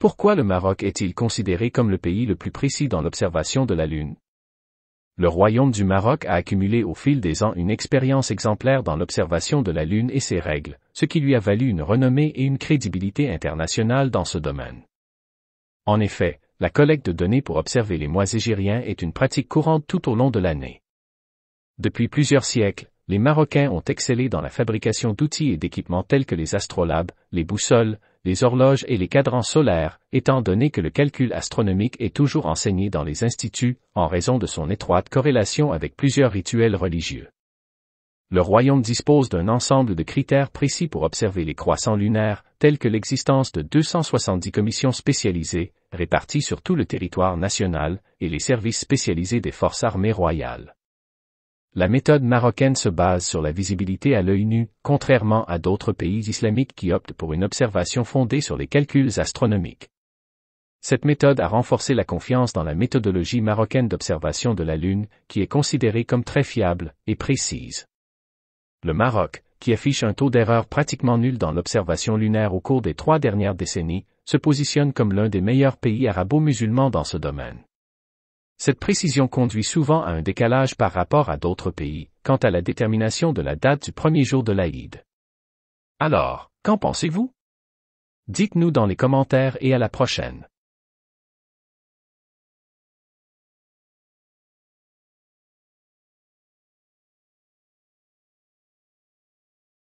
Pourquoi le Maroc est-il considéré comme le pays le plus précis dans l'observation de la Lune? Le Royaume du Maroc a accumulé au fil des ans une expérience exemplaire dans l'observation de la Lune et ses règles, ce qui lui a valu une renommée et une crédibilité internationale dans ce domaine. En effet, la collecte de données pour observer les mois égériens est une pratique courante tout au long de l'année. Depuis plusieurs siècles, les Marocains ont excellé dans la fabrication d'outils et d'équipements tels que les astrolabes, les boussoles, les horloges et les cadrans solaires, étant donné que le calcul astronomique est toujours enseigné dans les instituts, en raison de son étroite corrélation avec plusieurs rituels religieux. Le royaume dispose d'un ensemble de critères précis pour observer les croissants lunaires, tels que l'existence de 270 commissions spécialisées, réparties sur tout le territoire national, et les services spécialisés des forces armées royales. La méthode marocaine se base sur la visibilité à l'œil nu, contrairement à d'autres pays islamiques qui optent pour une observation fondée sur les calculs astronomiques. Cette méthode a renforcé la confiance dans la méthodologie marocaine d'observation de la Lune, qui est considérée comme très fiable et précise. Le Maroc, qui affiche un taux d'erreur pratiquement nul dans l'observation lunaire au cours des 3 dernières décennies, se positionne comme l'un des meilleurs pays arabo-musulmans dans ce domaine. Cette précision conduit souvent à un décalage par rapport à d'autres pays, quant à la détermination de la date du premier jour de l'Aïd. Alors, qu'en pensez-vous? Dites-nous dans les commentaires et à la prochaine.